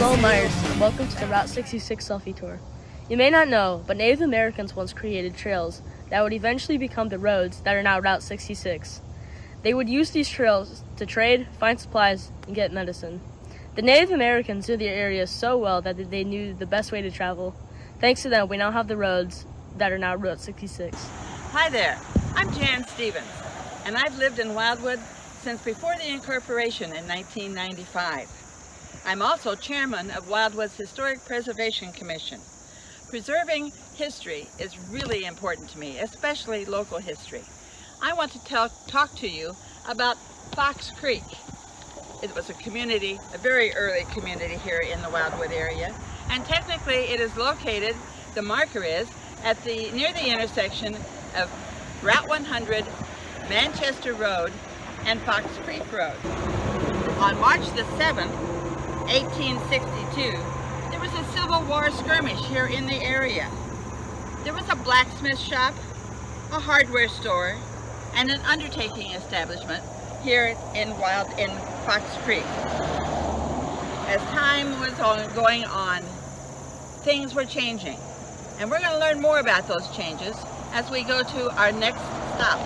Hello Myers, and welcome to the Route 66 Selfie Tour. You may not know, but Native Americans once created trails that would eventually become the roads that are now Route 66. They would use these trails to trade, find supplies, and get medicine. The Native Americans knew the area so well that they knew the best way to travel. Thanks to them, we now have the roads that are now Route 66. Hi there, I'm Jan Stevens, and I've lived in Wildwood since before the incorporation in 1995. I'm also chairman of Wildwood's Historic Preservation Commission. Preserving history is really important to me, especially local history. I want to talk to you about Fox Creek. It was a community, a very early community here in the Wildwood area, and technically it is located, the marker is, near the intersection of Route 100, Manchester Road, and Fox Creek Road. On March the 7th, 1862, there was a Civil War skirmish here in the area. There was a blacksmith shop, a hardware store, and an undertaking establishment here in Fox Creek. As time was going on, things were changing, and we're going to learn more about those changes as we go to our next stop.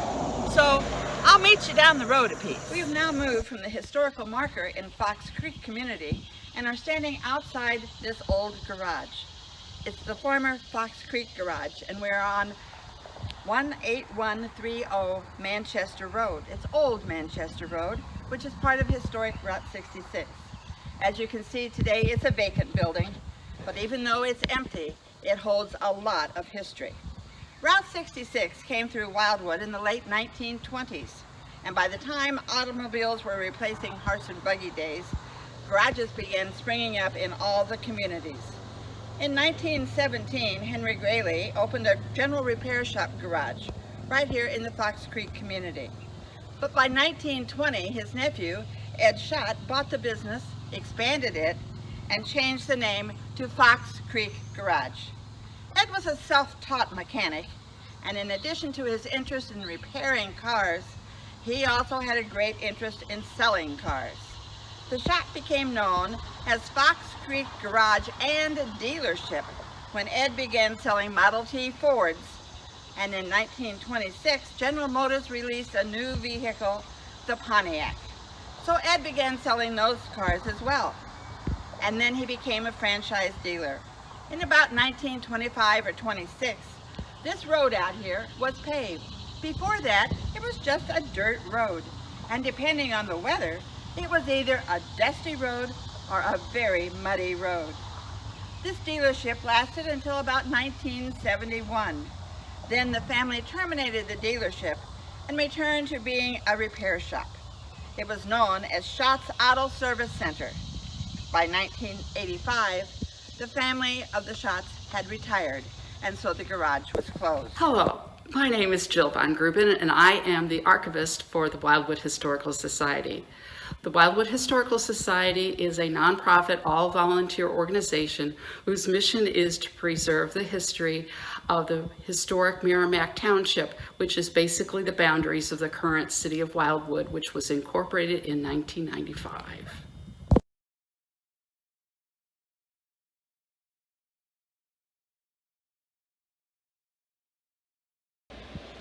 So I'll meet you down the road a piece. We have now moved from the historical marker in Fox Creek community and are standing outside this old garage. It's the former Fox Creek garage, and we're on 18130 Manchester Road. It's Old Manchester Road, which is part of historic Route 66. As you can see today, it's a vacant building, but even though it's empty, it holds a lot of history. Route 66 came through Wildwood in the late 1920s, and by the time automobiles were replacing horse and buggy days, garages began springing up in all the communities. In 1917, Henry Grayley opened a general repair shop garage right here in the Fox Creek community. But by 1920, his nephew, Ed Schott, bought the business, expanded it, and changed the name to Fox Creek Garage. Ed was a self-taught mechanic, and in addition to his interest in repairing cars, he also had a great interest in selling cars. The shop became known as Fox Creek Garage and Dealership when Ed began selling Model T Fords, and in 1926, General Motors released a new vehicle, the Pontiac. So Ed began selling those cars as well, and then he became a franchise dealer. In about 1925 or 26, this road out here was paved. Before that, it was just a dirt road, and depending on the weather, it was either a dusty road or a very muddy road. This dealership lasted until about 1971. Then the family terminated the dealership and returned to being a repair shop. It was known as Schott's Auto Service Center. By 1985, the family of the Schotts had retired, and so the garage was closed. Hello, my name is Jill Von Gruben, and I am the archivist for the Wildwood Historical Society. The Wildwood Historical Society is a nonprofit, all-volunteer organization whose mission is to preserve the history of the historic Merrimack Township, which is basically the boundaries of the current city of Wildwood, which was incorporated in 1995.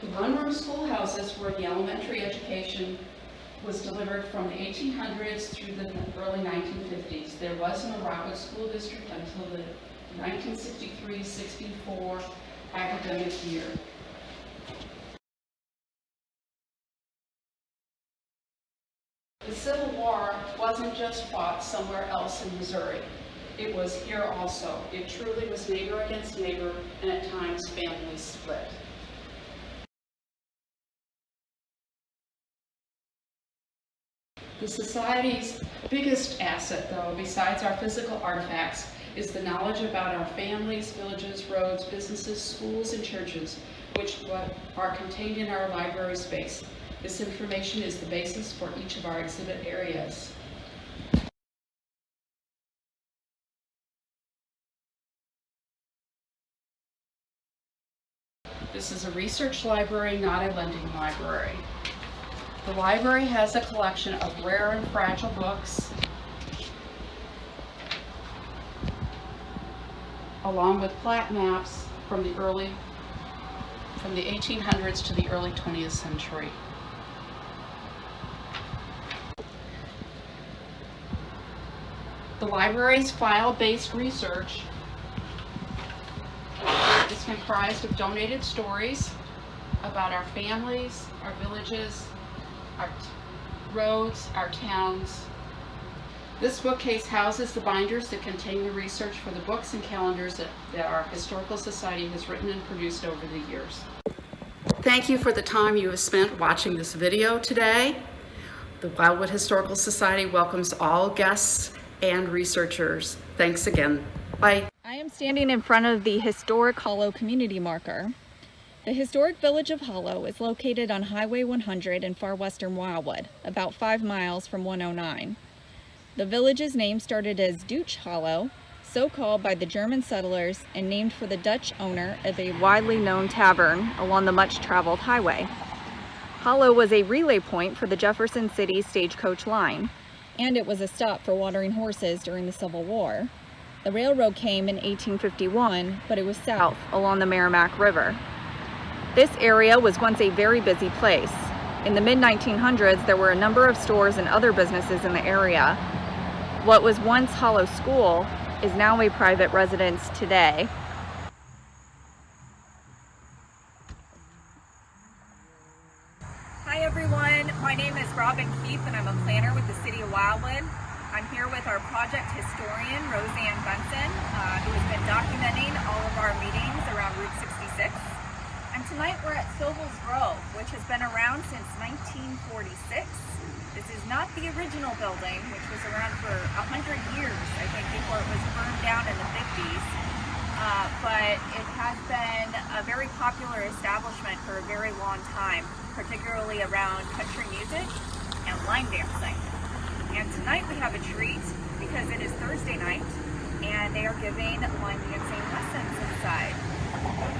The one-room schoolhouses where the elementary education was delivered from the 1800s through the early 1950s. There was no Rockwood School District until the 1963-64 academic year. The Civil War wasn't just fought somewhere else in Missouri. It was here also. It truly was neighbor against neighbor, and at times families split. The Society's biggest asset, though, besides our physical artifacts, is the knowledge about our families, villages, roads, businesses, schools, and churches, which are contained in our library space. This information is the basis for each of our exhibit areas. This is a research library, not a lending library. The library has a collection of rare and fragile books, along with plat maps from the 1800s to the early 20th century. The library's file-based research is comprised of donated stories about our families, our villages, our roads, our towns. This bookcase houses the binders that contain the research for the books and calendars that our Historical Society has written and produced over the years. Thank you for the time you have spent watching this video today. The Wildwood Historical Society welcomes all guests and researchers. Thanks again. Bye. I am standing in front of the historic Hollow community marker. The historic village of Hollow is located on Highway 100 in far western Wildwood, about 5 miles from 109. The village's name started as Deutsch Hollow, so called by the German settlers and named for the Dutch owner of a widely known tavern along the much-traveled highway. Hollow was a relay point for the Jefferson City stagecoach line, and it was a stop for watering horses during the Civil War. The railroad came in 1851, but it was south along the Merrimack River. This area was once a very busy place. In the mid-1900s, there were a number of stores and other businesses in the area. What was once Hollow School is now a private residence today. Hi everyone, my name is Robin Keefe and I'm a planner with the City of Wildwood. I'm here with our project historian, Roseanne Bunsen, who has been documenting all of our meetings around Route 66. And tonight we're at Silvel's Grove, which has been around since 1946. This is not the original building, which was around for 100 years, I think, before it was burned down in the 50s. But it has been a very popular establishment for a very long time, particularly around country music and line dancing. And tonight we have a treat because it is Thursday night and they are giving line dancing lessons inside.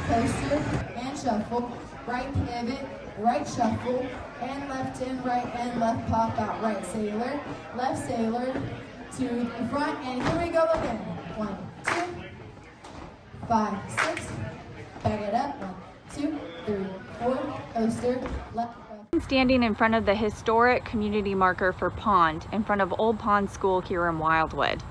Coaster and shuffle, right pivot, right shuffle, and left in, right and left pop out, right sailor, left sailor, to the front, and here we go again. 1, 2, 5, 6, back it up, 1, 2, 3, 4, coaster, left. I'm standing in front of the historic community marker for Pond, in front of Old Pond School here in Wildwood.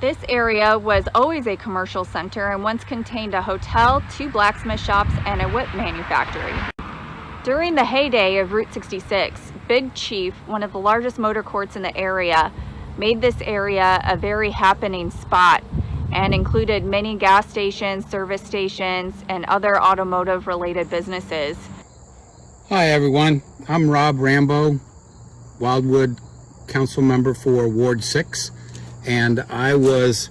This area was always a commercial center and once contained a hotel, 2 blacksmith shops, and a whip manufactory. During the heyday of Route 66, Big Chief, one of the largest motor courts in the area, made this area a very happening spot and included many gas stations, service stations, and other automotive related businesses. Hi everyone, I'm Rob Rambo, Wildwood Council Member for Ward 6, and I was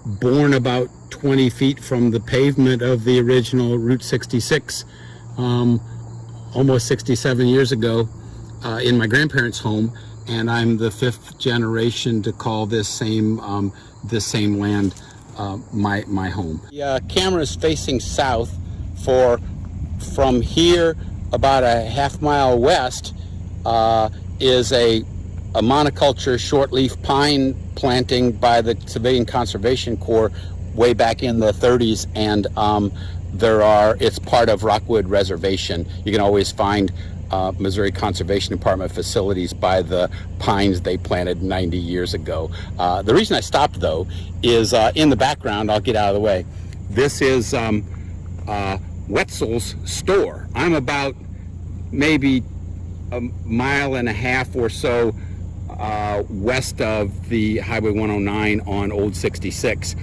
born about 20 feet from the pavement of the original Route 66 almost 67 years ago in my grandparents' home, and I'm the 5th generation to call this same land my home. The camera is facing south. From here about a half-mile west is a monoculture shortleaf pine planting by the Civilian Conservation Corps way back in the 30s, and it's part of Rockwood Reservation. You can always find Missouri Conservation Department facilities by the pines they planted 90 years ago. The reason I stopped, though, is in the background, I'll get out of the way, this is Wetzel's store. I'm about maybe a mile and a half or so west of the Highway 109 on Old 66.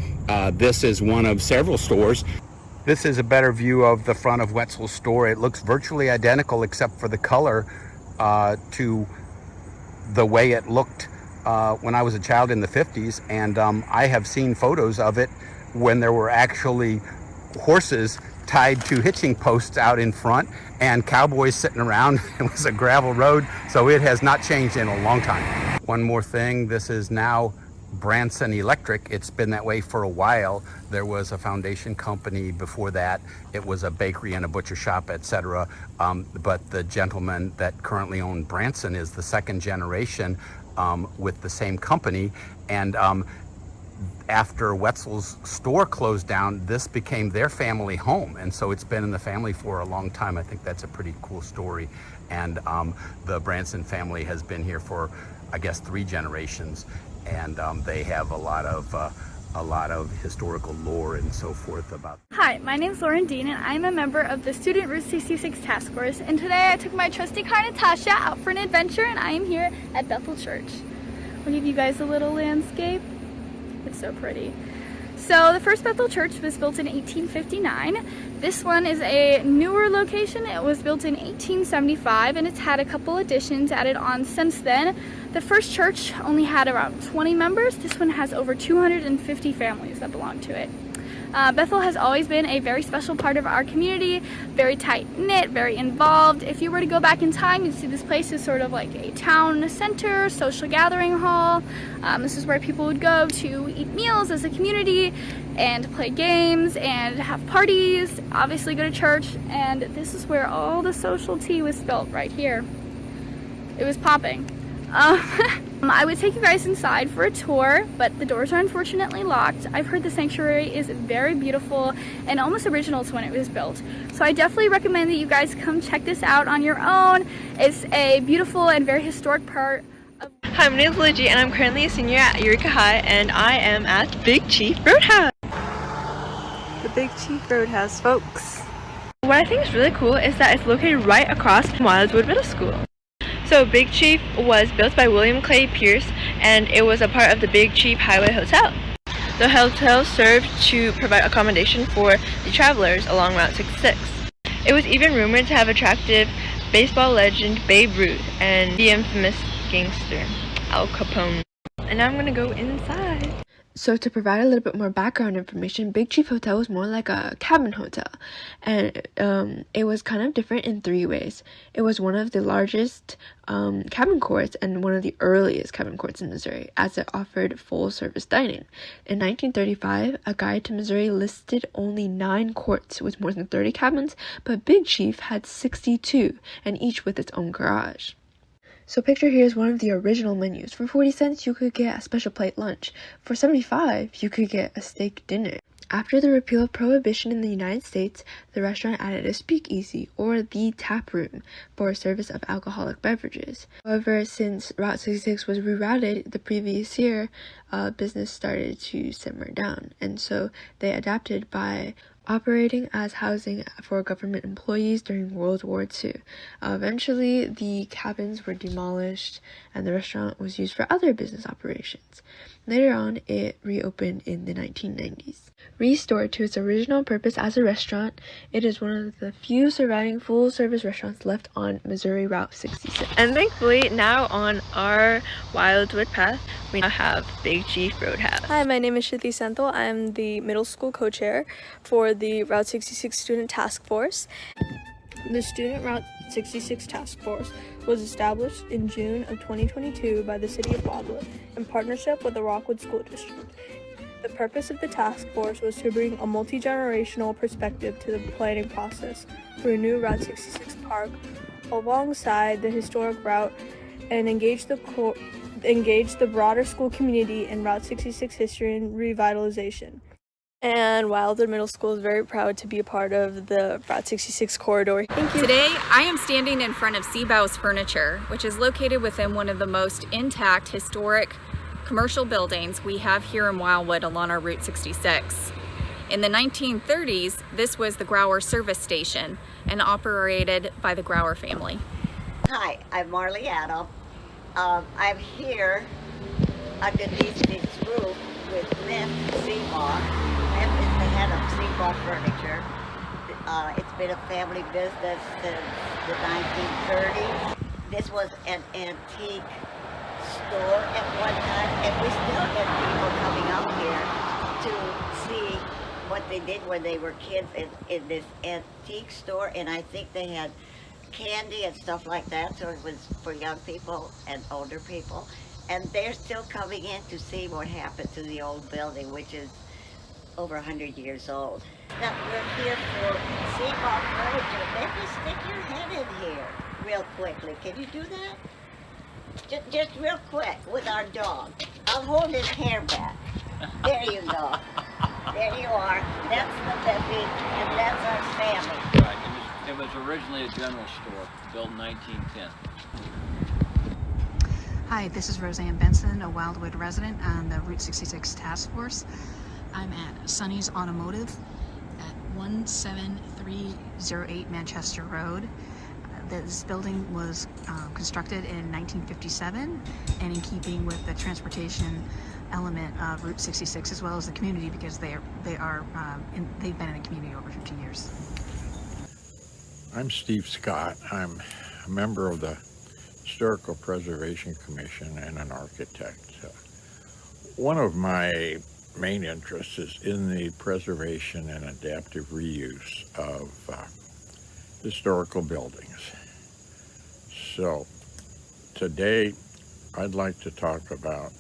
This is one of several stores. This is a better view of the front of Wetzel's store. It looks virtually identical except for the color to the way it looked when I was a child in the 50s, and I have seen photos of it when there were actually horses tied to hitching posts out in front and cowboys sitting around. It was a gravel road, so it has not changed in a long time. One more thing, this is now Branson Electric. It's been that way for a while. There was a foundation company before that. It was a bakery and a butcher shop, etc. But the gentleman that currently owned Branson is the 2nd generation with the same company, and after Wetzel's store closed down, this became their family home, and so it's been in the family for a long time. I think that's a pretty cool story, and the Branson family has been here for, I guess, 3 generations, and they have a lot of historical lore and so forth about. Hi, my name is Lauren Dean, and I'm a member of the Student Route 66 Task Force, and today I took my trusty car Natasha out for an adventure, and I am here at Bethel Church. I'll give you guys a little landscape. It's so pretty. So the first Bethel Church was built in 1859. This one is a newer location. It was built in 1875, and it's had a couple additions added on since then. The first church only had around 20 members. This one has over 250 families that belong to it. Bethel has always been a very special part of our community, very tight-knit, very involved. If you were to go back in time, you'd see this place as sort of like a town center, social gathering hall. This is where people would go to eat meals as a community and play games and have parties, obviously go to church, and this is where all the social tea was spilled right here. It was popping. I would take you guys inside for a tour, but the doors are unfortunately locked. I've heard the sanctuary is very beautiful and almost original to when it was built. So I definitely recommend that you guys come check this out on your own. It's a beautiful and very historic part of... Hi, my name is Luigi, and I'm currently a senior at Eureka High, and I am at Big Chief Roadhouse. The Big Chief Roadhouse, folks. What I think is really cool is that it's located right across from Wildwood Middle School. So Big Chief was built by William Clay Pierce, and it was a part of the Big Chief Highway Hotel. The hotel served to provide accommodation for the travelers along Route 66. It was even rumored to have attracted baseball legend Babe Ruth and the infamous gangster Al Capone. And now I'm gonna go inside. So to provide a little bit more background information, Big Chief Hotel was more like a cabin hotel, and it was kind of different in 3 ways. It was one of the largest cabin courts and one of the earliest cabin courts in Missouri, as it offered full-service dining. In 1935, a guide to Missouri listed only 9 courts with more than 30 cabins, but Big Chief had 62, and each with its own garage. So picture here is one of the original menus. For 40 cents, you could get a special plate lunch. For 75, you could get a steak dinner. After the repeal of Prohibition in the United States, the restaurant added a speakeasy, or the tap room, for service of alcoholic beverages. However, since Route 66 was rerouted the previous year, business started to simmer down, and so they adapted by operating as housing for government employees during World War II. Eventually, the cabins were demolished and the restaurant was used for other business operations. Later on, it reopened in the 1990s. Restored to its original purpose as a restaurant, it is one of the few surviving full-service restaurants left on Missouri Route 66. And thankfully, now on our Wildwood path, we now have Big Chief Roadhouse. Hi, my name is Shruti Senthil. I'm the middle school co-chair for the Route 66 Student Task Force. The Student Route 66 Task Force was established in June of 2022 by the City of Wildwood in partnership with the Rockwood School District. The purpose of the task force was to bring a multi-generational perspective to the planning process for a new Route 66 park alongside the historic route and engage the broader school community in Route 66 history and revitalization. And Wildwood Middle School is very proud to be a part of the Route 66 corridor. Thank you. Today, I am standing in front of Seabow's Furniture, which is located within one of the most intact historic commercial buildings we have here in Wildwood along our Route 66. In the 1930s, this was the Grower Service Station and operated by the Grower family. Hi, I'm Marley Adam. I'm here underneath this roof with Miss Seymour. Miss is the head of Seymour Furniture. It's been a family business since the 1930s. This was an antique store at one time, and we still get people coming up here to see what they did when they were kids in this antique store, and I think they had candy and stuff like that, so it was for young people and older people. And they're still coming in to see what happened to the old building, which is over 100 years old. Now, we're here for Seymour Furniture. Maybe stick your head in here real quickly. Can you do that? Just real quick with our dog. I'll hold his hair back. There you go. There you are. That's the Biffy, and that's our Sammy. Right. It was originally a general store, built in 1910. Hi, this is Roseanne Benson, a Wildwood resident on the Route 66 Task Force. I'm at Sonny's Automotive at 17308 Manchester Road. This building was constructed in 1957 and in keeping with the transportation element of Route 66 as well as the community, because they've been in the community over 50 years. I'm Steve Scott. I'm a member of the Historical Preservation Commission and an architect. One of my main interests is in the preservation and adaptive reuse of historical buildings. So today I'd like to talk about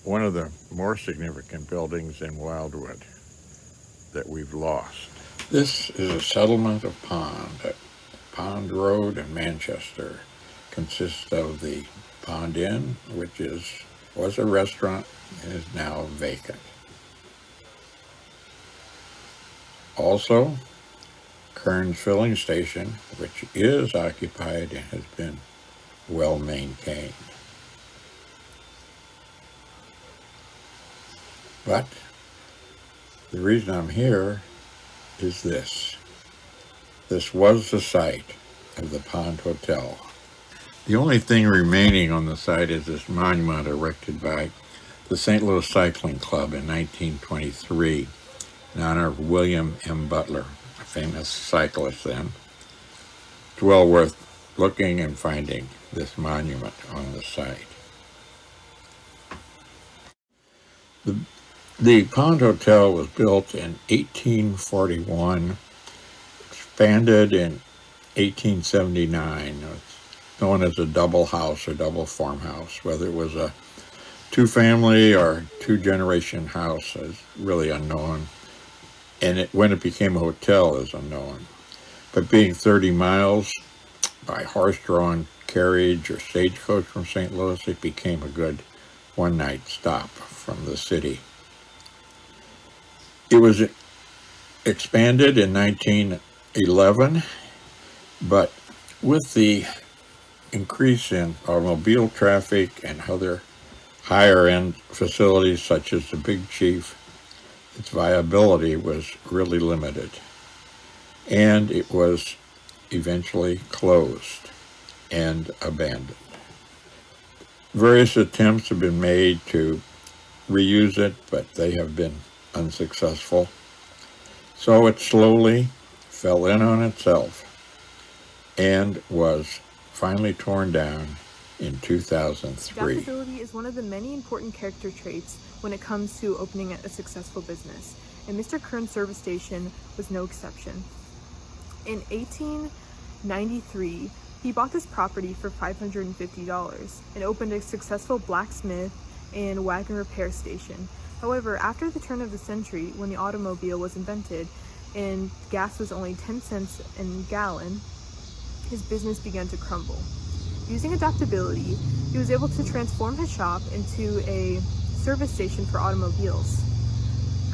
one of the more significant buildings in Wildwood that we've lost. This is a settlement of Pond at Pond Road in Manchester. Consists of the Pond Inn, which was a restaurant and is now vacant. Also, Kern's Filling Station, which is occupied and has been well maintained. But the reason I'm here is this. This was the site of the Pond Hotel. The only thing remaining on the site is this monument erected by the St. Louis Cycling Club in 1923 in honor of William M. Butler, a famous cyclist then. It's well worth looking and finding this monument on the site. The Pond Hotel was built in 1841, expanded in 1879. It's known as a double house or double farmhouse. Whether it was a two-family or two-generation house is really unknown, and when it became a hotel is unknown. But being 30 miles by horse-drawn carriage or stagecoach from St. Louis, it became a good one-night stop from the city. It was expanded in 1911, but with the increase in automobile traffic and other higher-end facilities such as the Big Chief, its viability was really limited, and it was eventually closed and abandoned. Various attempts have been made to reuse it, but they have been unsuccessful. So it slowly fell in on itself and was finally torn down in 2003. Adaptability is one of the many important character traits when it comes to opening a successful business, and Mr. Kern's service station was no exception. In 1893, he bought this property for $550 and opened a successful blacksmith and wagon repair station. However, after the turn of the century, when the automobile was invented and gas was only 10 cents a gallon, his business began to crumble. Using adaptability, he was able to transform his shop into a service station for automobiles.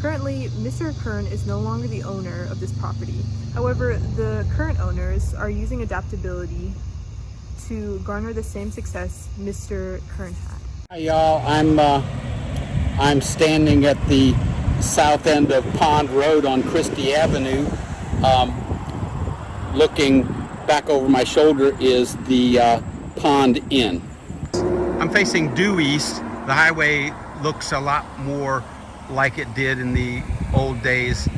Currently, Mr. Kern is no longer the owner of this property. However, the current owners are using adaptability to garner the same success Mr. Kern had. Hi y'all, I'm standing at the south end of Pond Road on Christie Avenue. Looking back over my shoulder is the Pond Inn. I'm facing due east. The highway looks a lot more like it did in the old days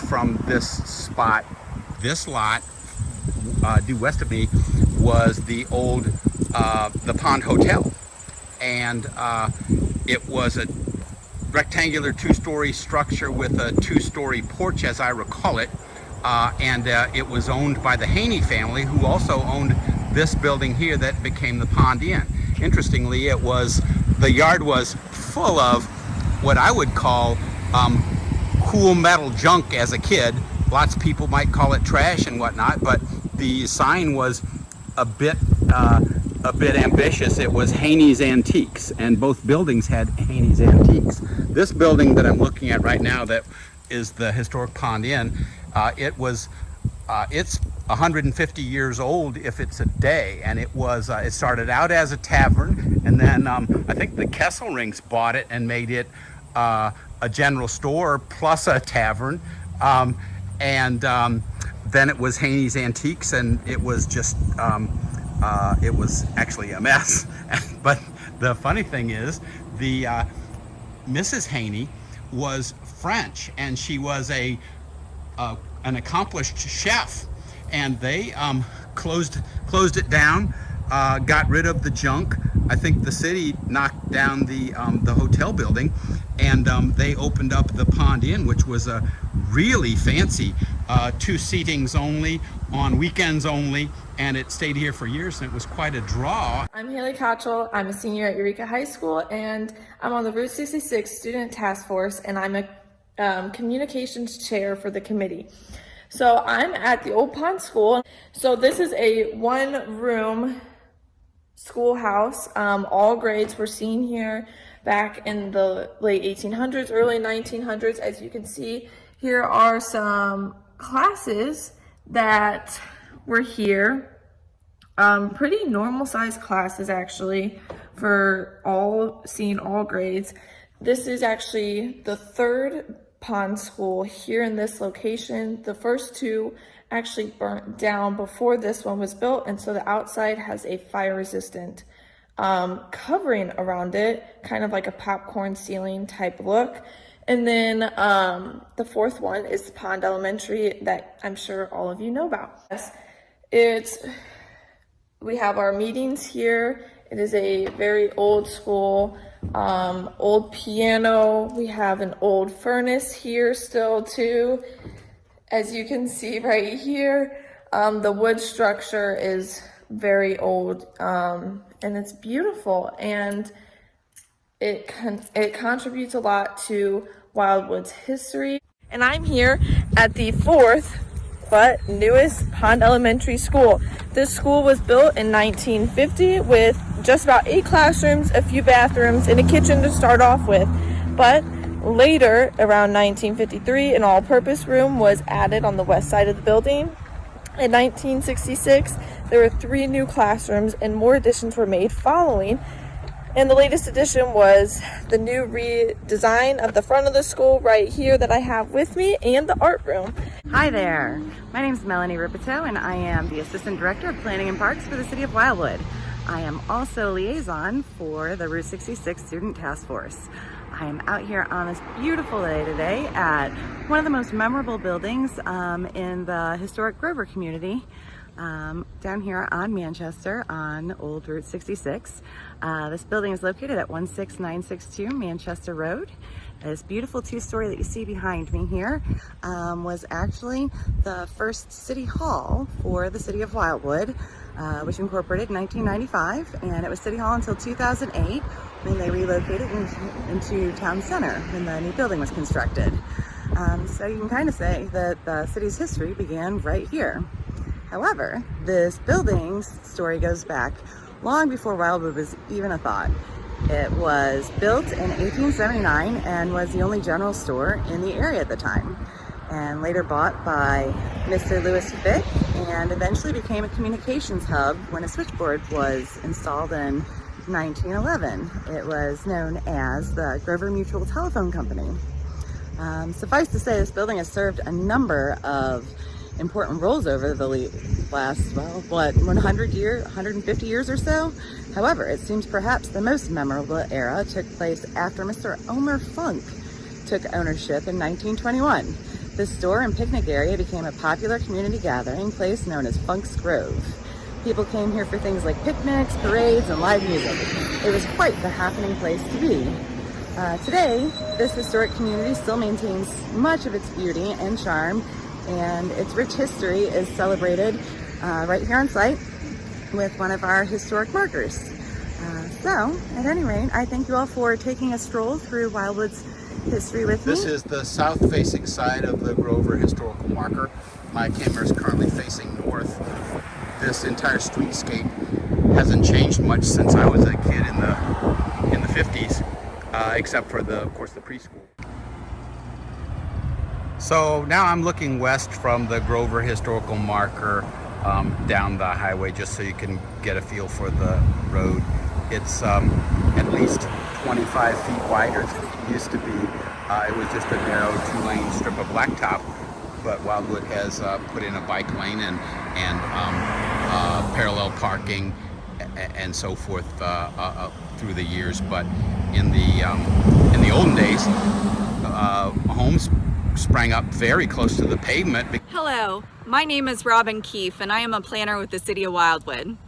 from this spot. This lot due west of me was the old the Pond Hotel, and it was a rectangular two-story structure with a two-story porch, as I recall it, and it was owned by the Haney family, who also owned this building here that became the Pond Inn. Interestingly, the yard was full of what I would call cool metal junk as a kid. Lots of people might call it trash and whatnot, but the sign was a bit ambitious. It was Haney's Antiques, and both buildings had Haney's Antiques. this building that I'm looking at right now, that is the historic Pond Inn, it's 150 years old if it's a day, and it started out as a tavern, and then I think the Kesselrings bought it and made it a general store plus a tavern, and then it was Haney's Antiques, and it was just it was actually a mess. But the funny thing is, the Mrs. Haney was French, and she was an accomplished chef, and they closed it down, got rid of the junk. I think the city knocked down the hotel building, and they opened up the Pond Inn, which was a really fancy 2 seatings only, on weekends only, and it stayed here for years, and it was quite a draw. I'm Haley Cotchell. I'm a senior at Eureka High School, and I'm on the Route 66 Student Task Force, and I'm a communications chair for the committee. So I'm at the Old Pond School. So this is a 1-room schoolhouse. All grades were seen here back in the late 1800s, early 1900s. As you can see, here are some classes that were here. Pretty normal sized classes, actually, for seeing all grades. This is actually the 3rd pond school here in this location. The first 2 actually burnt down before this one was built, and so the outside has a fire resistant covering around it, kind of like a popcorn ceiling type look. And then the 4th one is Pond Elementary, that I'm sure all of you know about. We have our meetings here. It is a very old school, old piano. We have an old furnace here still too. As you can see right here, the wood structure is very old, and it's beautiful, and it contributes a lot to Wildwood's history. And I'm here at the 4th but newest Pond Elementary School. This school was built in 1950 with just about 8 classrooms, a few bathrooms, and a kitchen to start off with. But later, around 1953, an all-purpose room was added on the west side of the building. In 1966, there were 3 new classrooms, and more additions were made following. And the latest addition was the new redesign of the front of the school right here that I have with me, and the art room. Hi there, my name is Melanie Ripito, and I am the Assistant Director of Planning and Parks for the City of Wildwood. I am also liaison for the Route 66 Student Task Force. I am out here on this beautiful day today at one of the most memorable buildings in the historic Grover community, down here on Manchester on Old Route 66. This building is located at 16962 Manchester Road. This beautiful 2-story that you see behind me here was actually the first city hall for the city of Wildwood, which incorporated in 1995, and it was city hall until 2008 when they relocated into town center when the new building was constructed. So you can kind of say that the city's history began right here. However, this building's story goes back long before Wildwood was even a thought. It was built in 1879 and was the only general store in the area at the time, and later bought by Mr. Lewis Fick, and eventually became a communications hub when a switchboard was installed in 1911. It was known as the Grover Mutual Telephone Company. Suffice to say, this building has served a number of important roles over the last, 150 years or so. However, it seems perhaps the most memorable era took place after Mr. Omer Funk took ownership in 1921. This store and picnic area became a popular community gathering place known as Funk's Grove. People came here for things like picnics, parades, and live music. It was quite the happening place to be. Today, this historic community still maintains much of its beauty and charm, and its rich history is celebrated right here on site with one of our historic markers. So, at any rate, I thank you all for taking a stroll through Wildwood's history with me. This is the south-facing side of the Grover historical marker. My camera is currently facing north. This entire streetscape hasn't changed much since I was a kid in the 50s. except for of course, the preschool. So now I'm looking west from the Grover historical marker down the highway, just so you can get a feel for the road. It's at least 25 feet wider than it used to be. It was just a narrow 2-lane strip of blacktop, but Wildwood has put in a bike lane and parallel parking and so forth through the years. But in the olden days, homes sprang up very close to the pavement. Hello, my name is Robin Keefe and I am a planner with the City of Wildwood.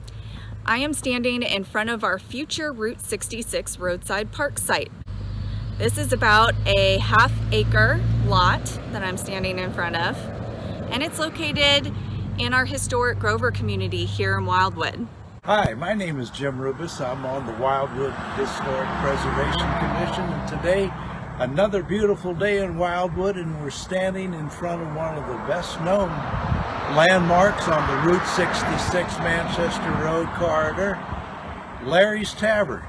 I am standing in front of our future Route 66 roadside park site. This is about a half-acre lot that I'm standing in front of, and it's located in our historic Grover community here in Wildwood. Hi, my name is Jim Rubis. I'm on the Wildwood Historic Preservation Commission, and today another beautiful day in Wildwood, and we're standing in front of one of the best known landmarks on the Route 66 Manchester Road corridor, Larry's Tavern.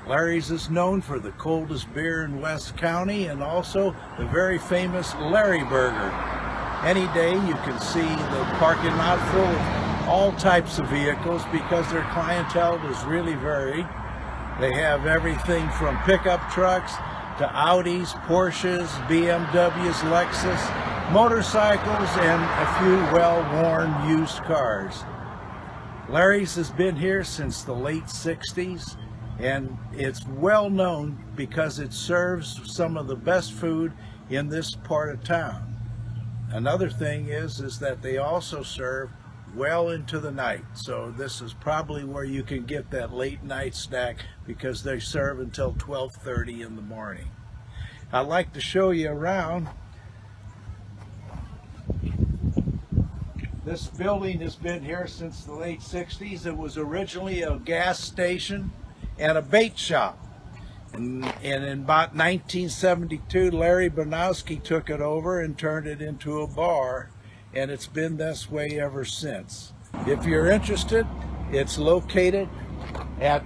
Larry's is known for the coldest beer in West County and also the very famous Larry Burger. Any day you can see the parking lot full of all types of vehicles because their clientele is really varied. They have everything from pickup trucks to Audis, Porsches, BMWs, Lexus, motorcycles, and a few well-worn used cars. Larry's has been here since the late 60s, and it's well known because it serves some of the best food in this part of town. Another thing is that they also serve well into the night, so this is probably where you can get that late night snack because they serve until 12:30 in the morning. I'd like to show you around. This building has been here since the late 60s. It was originally a gas station and a bait shop. And in about 1972, Larry Banowski took it over and turned it into a bar, and it's been this way ever since. If you're interested, it's located at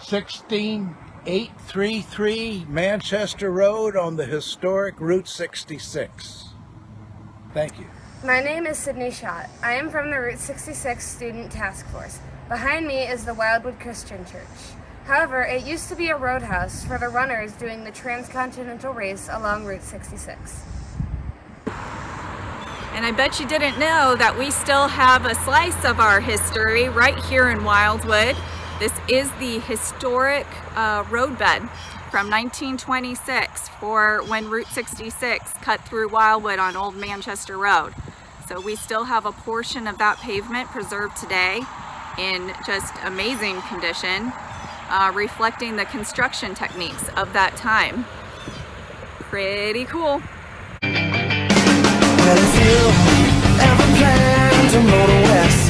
16833 Manchester Road on the historic Route 66. Thank you. My name is Sydney Schott. I am from the Route 66 Student Task Force. Behind me is the Wildwood Christian Church. However, it used to be a roadhouse for the runners doing the transcontinental race along Route 66. And I bet you didn't know that we still have a slice of our history right here in Wildwood. This is the historic roadbed from 1926 for when Route 66 cut through Wildwood on Old Manchester Road. So we still have a portion of that pavement preserved today in just amazing condition, reflecting the construction techniques of that time. Pretty cool. Well, if you ever plan to motor west,